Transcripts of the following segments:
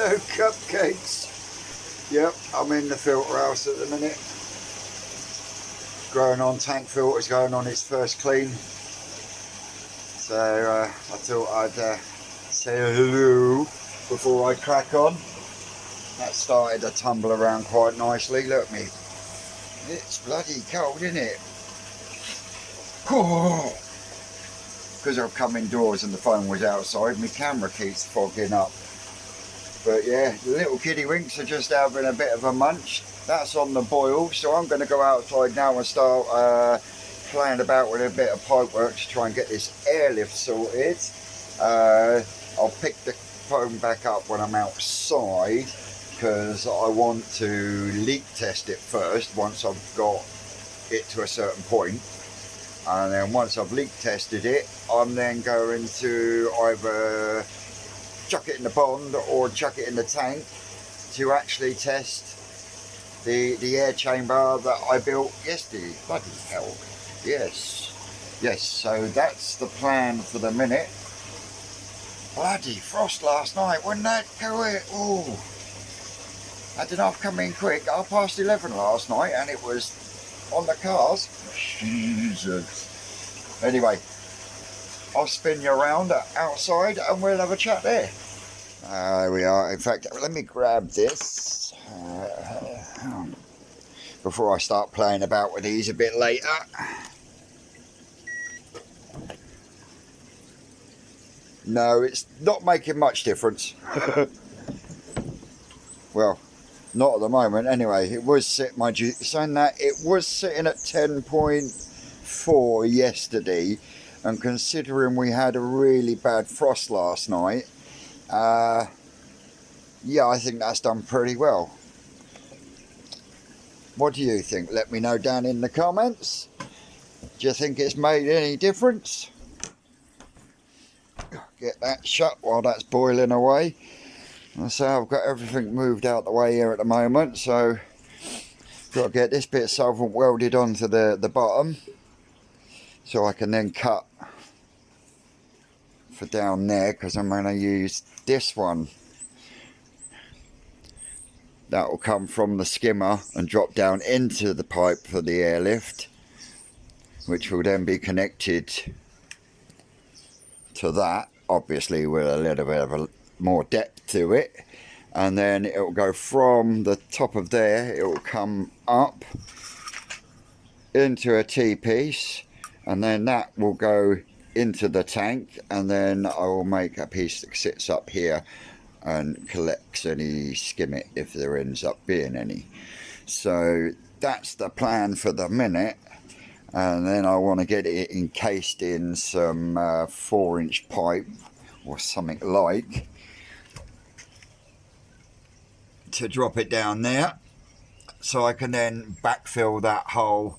Hello, cupcakes. Yep, I'm in the filter house at the minute. Growing on tank filter's going on its first clean. So I thought I'd say hello before I crack on. That started to tumble around quite nicely. Look at me. It's bloody cold, isn't it? Because I've come indoors and the phone was outside, my camera keeps fogging up. But yeah, the little kiddie winks are just having a bit of a munch. That's on the boil, so I'm going to go outside now and start playing about with a bit of pipework to try and get this airlift sorted. I'll pick the phone back up when I'm outside, because I want to leak test it first once I've got it to a certain point. And then once I've leak tested it, I'm then going to either chuck it in the pond or chuck it in the tank to actually test the air chamber that I built yesterday. Bloody hell. Yes, so that's the plan for the minute. Bloody frost last night, wouldn't that go it? Oh, that did not come in quick. 11:30 last night and it was on the cars. Jesus. Anyway, I'll spin you around outside and we'll have a chat there. There we are. In fact, let me grab this before I start playing about with these a bit later. No, it's not making much difference. Well, not at the moment anyway. It was saying that it was sitting at 10.4 yesterday, and considering we had a really bad frost last night, yeah, I think that's done pretty well. What do you think? Let me know down in the comments. Do you think it's made any difference? Get that shut while that's boiling away. So I've got everything moved out the way here at the moment, so got to get this bit solvent welded onto the bottom so I can then cut for down there, because I'm going to use this one that will come from the skimmer and drop down into the pipe for the airlift, which will then be connected to that, obviously with a little bit of more depth to it, and then it will go from the top of there, it will come up into a T-piece, and then that will go into the tank, and then I will make a piece that sits up here and collects any skimmit if there ends up being any. So that's the plan for the minute, and then I want to get it encased in some 4-inch pipe or something like, to drop it down there so I can then backfill that hole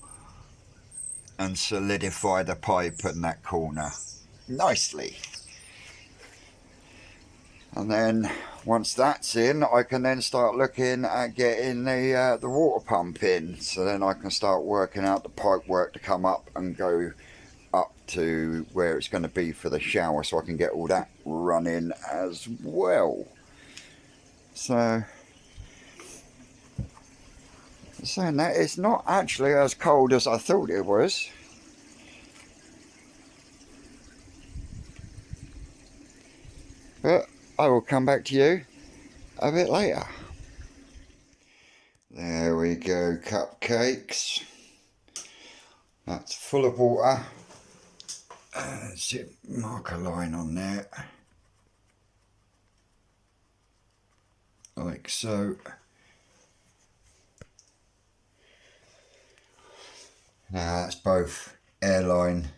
and solidify the pipe in that corner nicely. And then once that's in, I can then start looking at getting the water pump in, so then I can start working out the pipe work to come up and go up to where it's going to be for the shower, so I can get all that running as well. So saying that, it's not actually as cold as I thought it was. But I will come back to you a bit later. There we go, cupcakes. That's full of water. Let's mark a line on there. Like so. Now that's both airline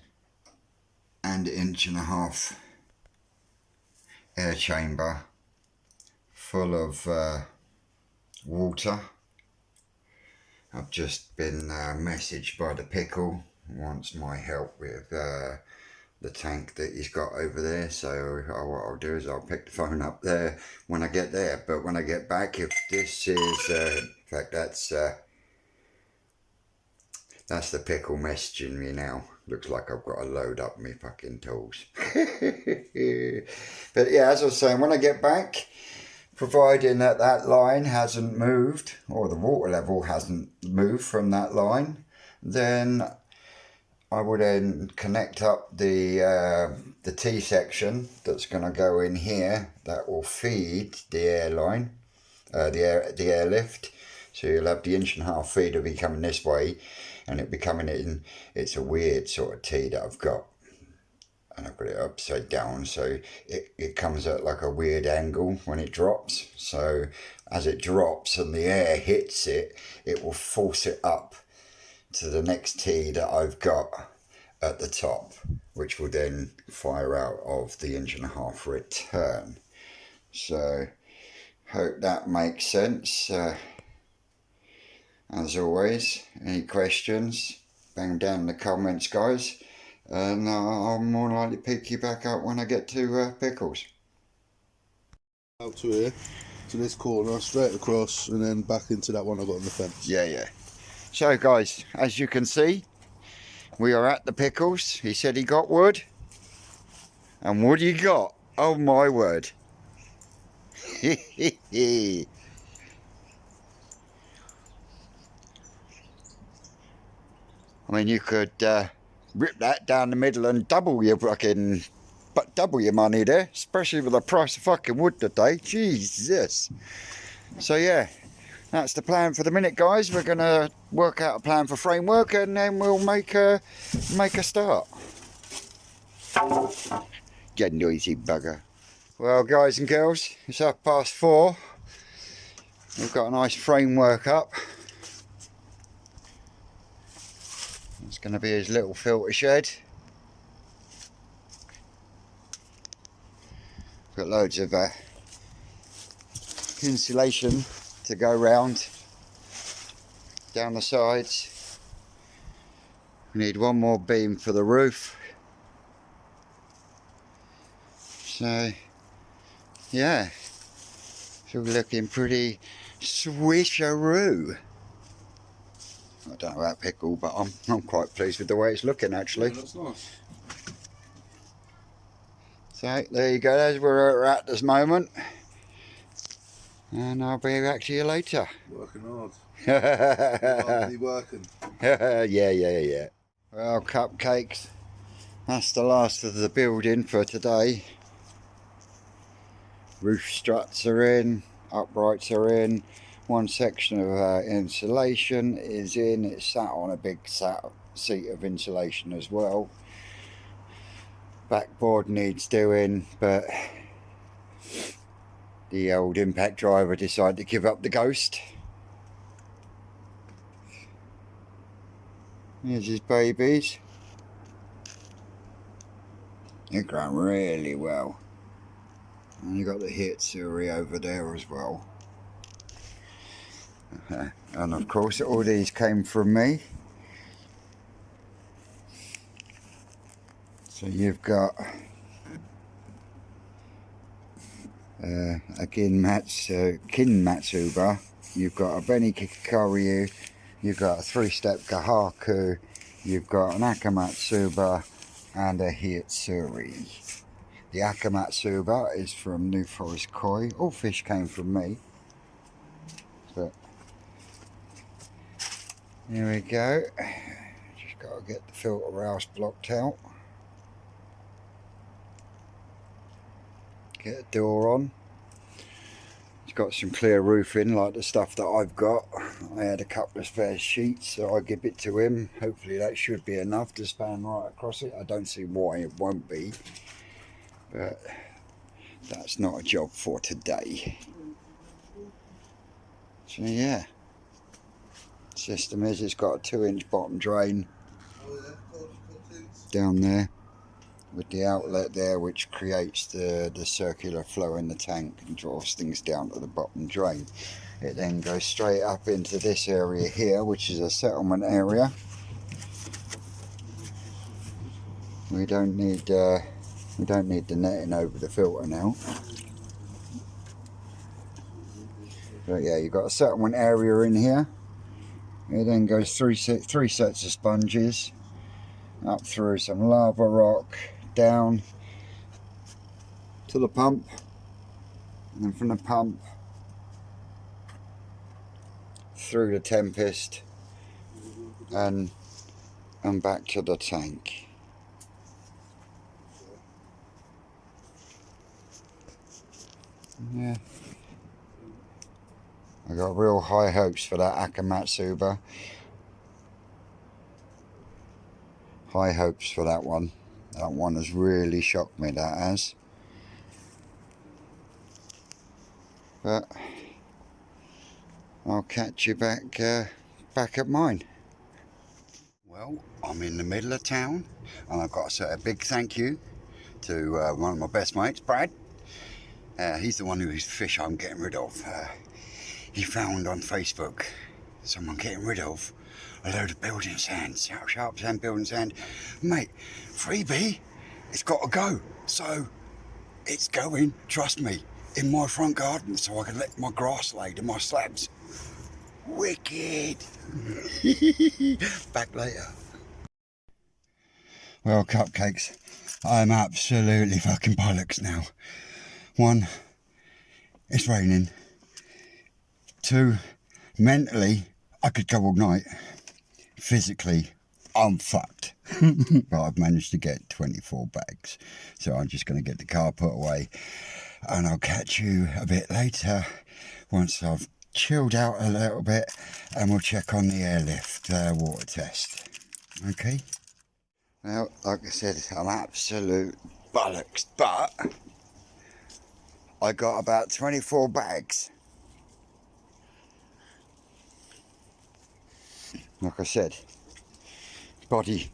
and 1.5-inch air chamber full of water. I've just been messaged by the Pickle, who wants my help with the tank that he's got over there, so what I'll do is I'll pick the phone up there when I get there. But when I get back, if this is in fact that's the Pickle messaging me now. Looks like I've got to load up my fucking tools. But yeah, as I was saying, when I get back, Providing that that line hasn't moved, or the water level hasn't moved from that line, then I will then connect up the T-section that's going to go in here that will feed the airline, the airlift. So you'll have the 1.5-inch feeder be coming this way, and it'll be coming in. It's a weird sort of T that I've got, and I put it upside down, so it comes at like a weird angle when it drops. So as it drops and the air hits it, it will force it up to the next T that I've got at the top, which will then fire out of the 1.5-inch return. So hope that makes sense. As always, any questions, bang them down in the comments, guys, and I'll more likely pick you back up when I get to Pickles. Out to here, to this corner, straight across, and then back into that one I got on the fence. Yeah. So guys, as you can see, we are at the Pickles. He said he got wood, and what he got? Oh my word. I mean, you could rip that down the middle and double your money there, especially with the price of fucking wood today. Jesus. So yeah, that's the plan for the minute, guys. We're gonna work out a plan for framework, and then we'll make a start. You noisy bugger. Well, guys and girls, it's 4:30. We've got a nice framework up. It's going to be his little filter shed. Got loads of insulation to go round down the sides. We need one more beam for the roof. So yeah, so we're looking pretty swisheroo. I don't know about Pickle, but I'm quite pleased with the way it's looking, actually. Yeah, that's nice. So there you go, there's where we're at this moment, and I'll be back to you later. Working hard. Hardly working. Yeah. Well, cupcakes, that's the last of the building for today. Roof struts are in, uprights are in. One section of insulation is in. It's sat on a big seat of insulation as well. Backboard needs doing, but the old impact driver decided to give up the ghost. Here's his babies. They're growing really well. And you got the Hitsuri over there as well. And of course all these came from me. So you've got a Kin Matsuba, you've got a Benny Kikaryu, you've got a 3-step Kahaku, you've got an Akamatsuba and a Hitsuri. The Akamatsuba is from New Forest Koi. All fish came from me. But here we go. Just got to get the filter house blocked out. Get a door on. It's got some clear roofing like the stuff that I've got. I had a couple of spare sheets, so I give it to him. Hopefully that should be enough to span right across it. I don't see why it won't be, but that's not a job for today. So yeah, system is it's got a 2-inch bottom drain down there with the outlet there, which creates the circular flow in the tank and draws things down to the bottom drain. It then goes straight up into this area here, which is a settlement area. We don't need the netting over the filter now. But yeah, you've got a settlement area in here. It then goes three sets of sponges up through some lava rock down to the pump, and then from the pump through the Tempest and back to the tank. Yeah, I got real high hopes for that Akamatsuba. High hopes for that one. That one has really shocked me, that has. But I'll catch you back at mine. Well, I'm in the middle of town, and I've got to say a big thank you to one of my best mates, Brad. He's the one whose fish I'm getting rid of. He found on Facebook someone getting rid of a load of building sand, sharp sand, building sand. Mate, freebie, it's got to go. So it's going, trust me, in my front garden so I can let my grass laid and my slabs. Wicked. Back later. Well, cupcakes, I'm absolutely fucking bollocks now. 1, it's raining. 2, mentally, I could go all night. Physically, I'm fucked. But I've managed to get 24 bags. So I'm just going to get the car put away. And I'll catch you a bit later once I've chilled out a little bit, and we'll check on the airlift water test. Okay? Well, like I said, I'm absolute bollocks, but I got about 24 bags. Like I said, body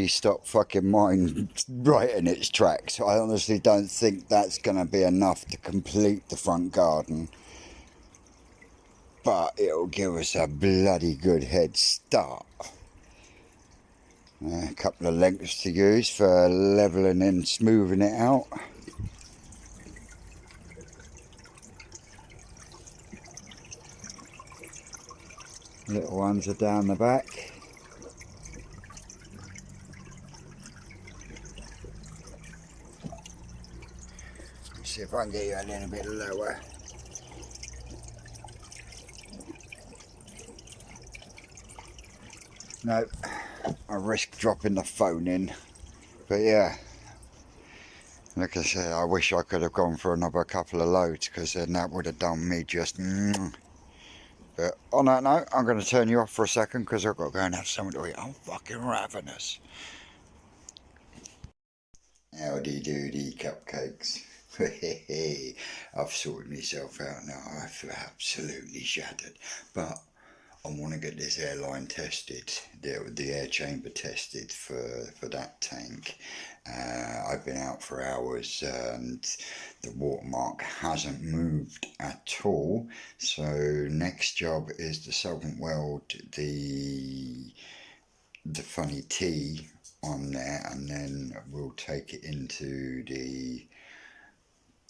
stopped fucking mine right in its tracks. I honestly don't think that's going to be enough to complete the front garden, but it'll give us a bloody good head start. A couple of lengths to use for levelling and smoothing it out. Little ones are down the back. Let's see if I can get you a little bit lower. No, I risk dropping the phone in. But yeah, like I said, I wish I could have gone for another couple of loads, because then that would have done me just... But on that note, I'm going to turn you off for a second because I've got to go and have something to eat. I'm fucking ravenous. Howdy doody cupcakes. I've sorted myself out now. I feel absolutely shattered. But I want to get this airline tested, the air chamber tested for that tank. I've been out for hours and the watermark hasn't moved at all. So next job is to solvent weld the funny T on there, and then we'll take it into the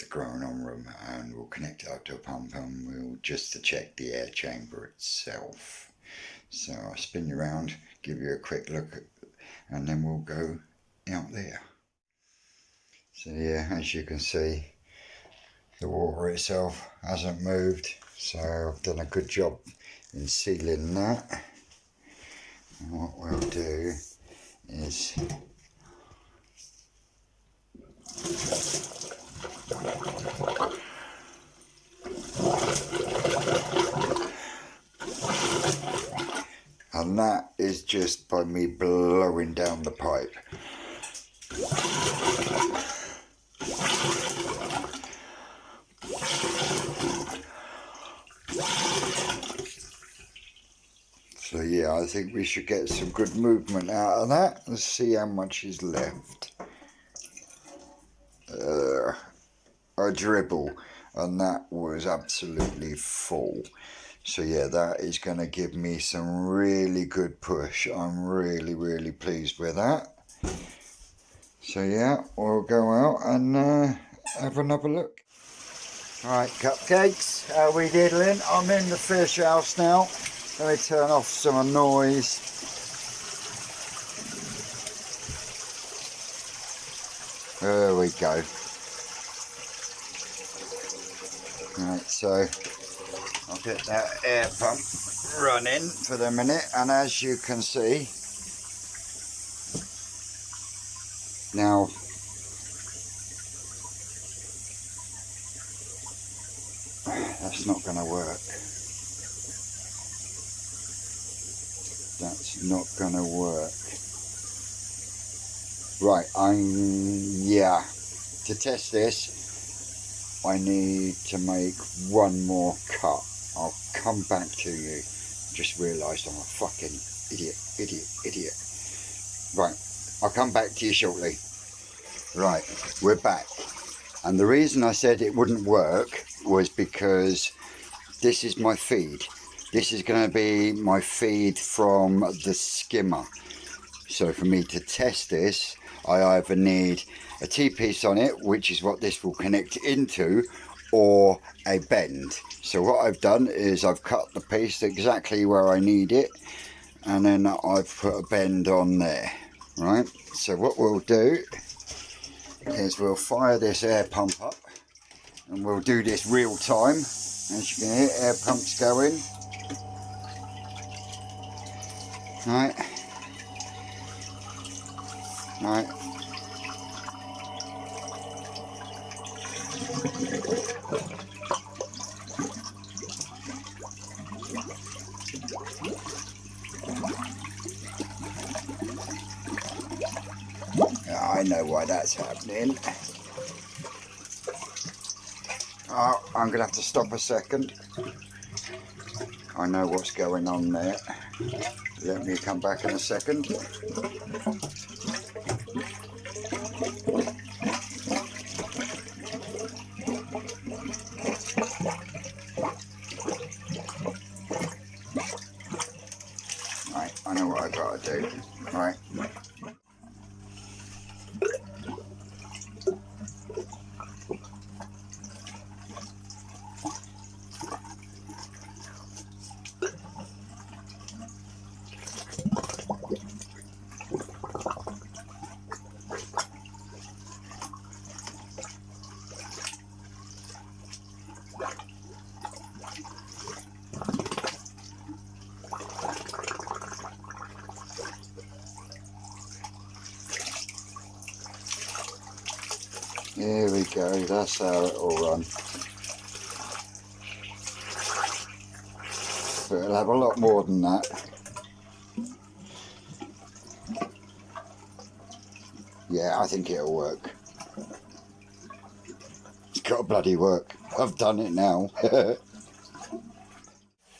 growing on room and we'll connect it up to a pump, and we'll just to check the air chamber itself. So I'll spin you around, give you a quick look, and then we'll go out there. So yeah, as you can see, the water itself hasn't moved, so I've done a good job in sealing that. And what we'll do is and that is just by me blowing down the pipe. So yeah, I think we should get some good movement out of that. Let's see how much is left. A dribble, and that was absolutely full. So yeah, that is going to give me some really good push. I'm really pleased with that. So yeah, we'll go out and have another look. Alright cupcakes, how are we diddling? I'm in the fish house now. Let me turn off some noise. There we go. Right, so I'll get that air pump running for the minute, and as you can see now, that's not going to work. That's not going to work. Right, yeah, to test this I need to make one more cut. I'll come back to you. Just realised I'm a fucking idiot. Right, I'll come back to you shortly. Right, we're back. And the reason I said it wouldn't work was because this is my feed. This is going to be my feed from the skimmer. So for me to test this, I either need a T-piece on it, which is what this will connect into, or a bend. So what I've done is I've cut the piece exactly where I need it, and then I've put a bend on there. Right, so what we'll do is we'll fire this air pump up, and we'll do this real time. As you can hear, air pump's going. Right. Right. I know why that's happening. Oh, I'm going to have to stop a second. I know what's going on there. Let me come back in a second. Right, I know what I've got to do. Right. Here we go, that's how it'll run. But it'll have a lot more than that. Yeah, I think it'll work. It's got to bloody work. I've done it now.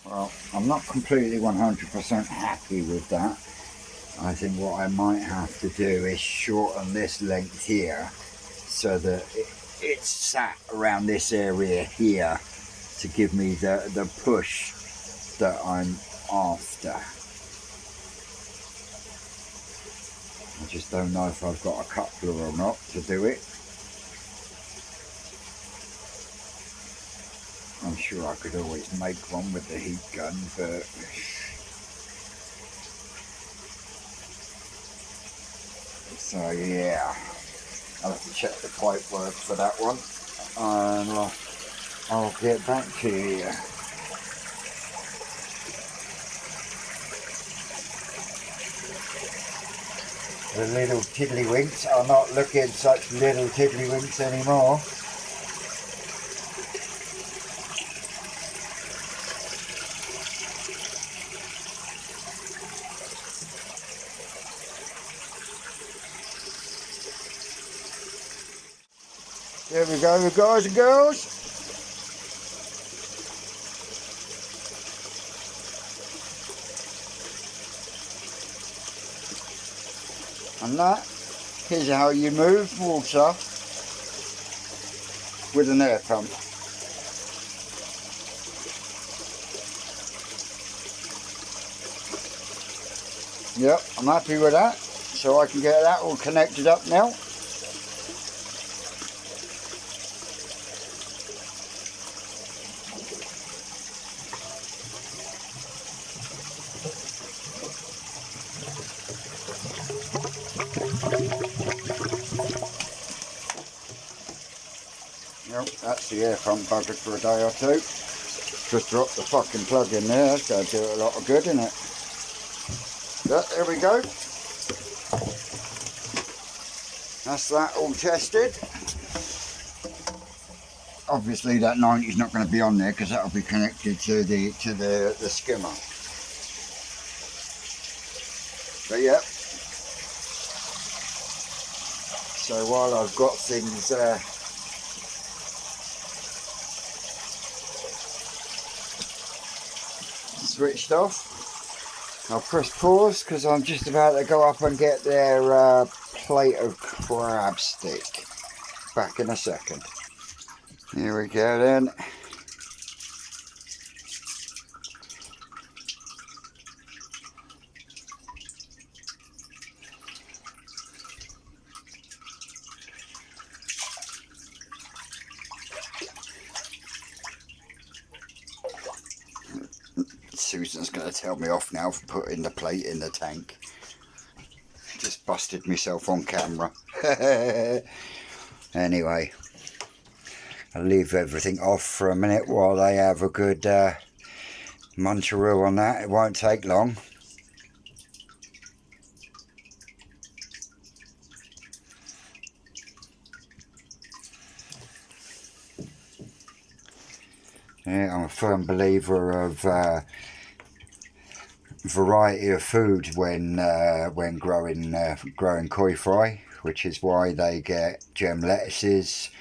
Well, I'm not completely 100% happy with that. I think what I might have to do is shorten this length here, so that it's sat around this area here to give me the push that I'm after. I just don't know if I've got a coupler or not to do it. I'm sure I could always make one with the heat gun, but so yeah, I'll have to check the pipe work for that one, and I'll get back to you. The little tiddlywinks are not looking such little tiddlywinks anymore. There we go, guys and girls. And that is how you move water with an air pump. Yep, I'm happy with that. So I can get that all connected up now. Well, that's the air pump buggered for a day or two. Just drop the fucking plug in there, that's going to do it a lot of good, isn't it? But there we go. That's that all tested. Obviously that 90 is not going to be on there because that will be connected to the skimmer. But yeah. So while I've got things switched off, I'll press pause because I'm just about to go up and get their plate of crab stick. Back in a second. Here we go then. Susan's going to tell me off now for putting the plate in the tank. Just busted myself on camera. Anyway, I'll leave everything off for a minute while they have a good muncheroo on that. It won't take long. Yeah, I'm a firm believer of variety of food when growing koi fry, which is why they get gem lettuces,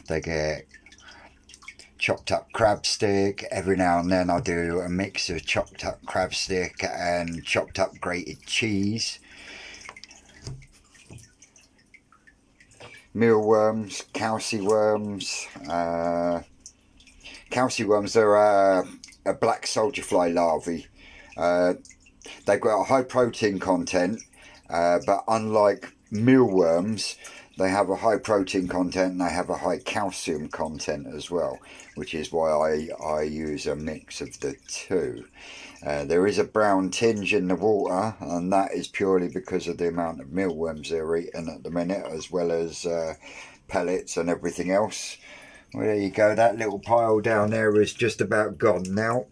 they get chopped up crab stick. Every now and then I do a mix of chopped up crab stick and chopped up grated cheese. Mealworms, calci worms. Calci worms are a black soldier fly larvae. They've got a high protein content, but unlike mealworms, they have a high protein content and they have a high calcium content as well, which is why I use a mix of the two. There is a brown tinge in the water, and that is purely because of the amount of mealworms they're eating at the minute, as well as pellets and everything else. Well, there you go, that little pile down there is just about gone now.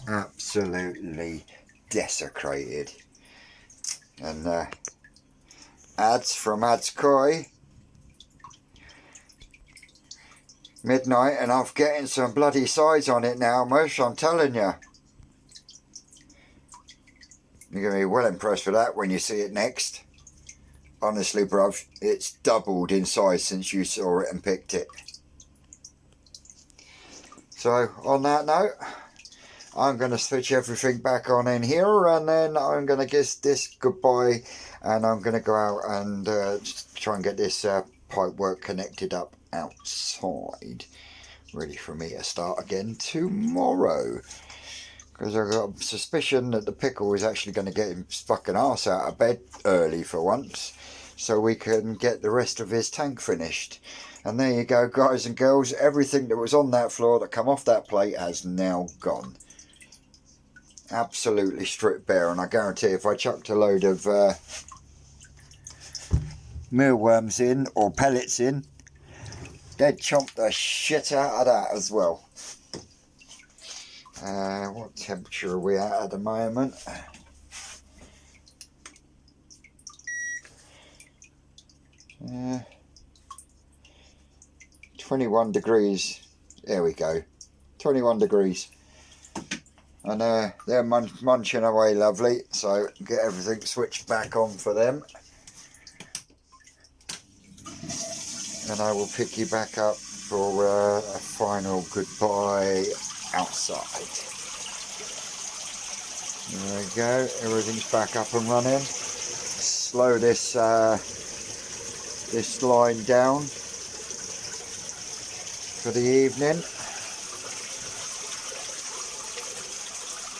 Absolutely desecrated. And ads from Ads Koi. Midnight and I'm getting some bloody size on it now, Mush, I'm telling you. You're going to be well impressed with that when you see it next. Honestly, bruv, it's doubled in size since you saw it and picked it. So, on that note, I'm going to switch everything back on in here, and then I'm going to kiss this goodbye, and I'm going to go out and try and get this pipework connected up outside, ready for me to start again tomorrow. Because I've got a suspicion that the Pickle is actually going to get his fucking arse out of bed early for once, so we can get the rest of his tank finished. And there you go, guys and girls, everything that was on that floor that come off that plate has now gone. Absolutely stripped bare, and I guarantee if I chucked a load of mealworms in, or pellets in, they'd chomp the shit out of that as well. What temperature are we at the moment? Uh, 21 degrees. There we go. 21 degrees. And they're munching away lovely, so get everything switched back on for them. And I will pick you back up for a final goodbye outside. There we go, everything's back up and running. Slow this this line down for the evening.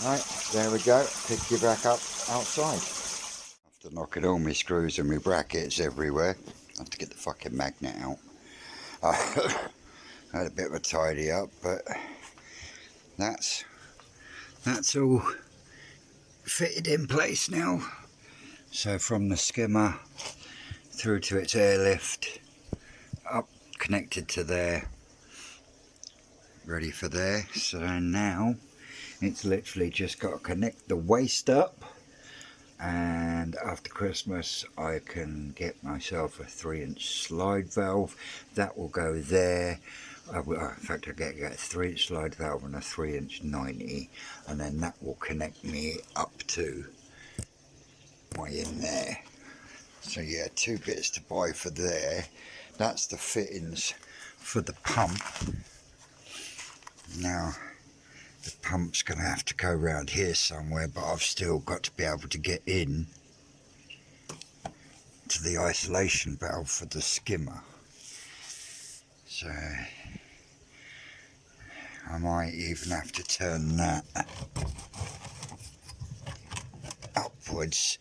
Right, there we go, pick you back up outside. After knocking all my screws and my brackets everywhere, I have to get the fucking magnet out. I had a bit of a tidy up, but that's all fitted in place now. So from the skimmer through to its airlift, up connected to there, ready for there. So now it's literally just got to connect the waste up, and after Christmas I can get myself a 3-inch slide valve that will go there. In fact, I get a 3-inch slide valve and a 3-inch 90, and then that will connect me up to my in there. So yeah, 2 bits to buy for there. That's the fittings for the pump. Now the pump's going to have to go around here somewhere, but I've still got to be able to get in to the isolation valve for the skimmer. So I might even have to turn that upwards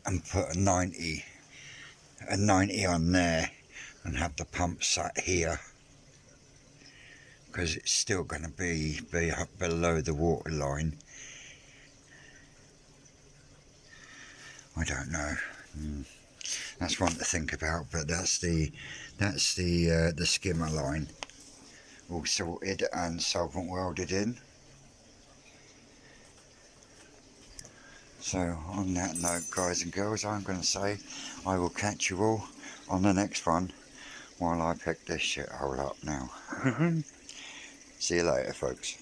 and put a 90 on there and have the pump sat here, because it's still going to be up below the water line. I don't know. That's one to think about, but that's the skimmer line all sorted and solvent welded in. So on that note, guys and girls, I'm going to say I will catch you all on the next one while I pick this shithole up now. See you later, folks.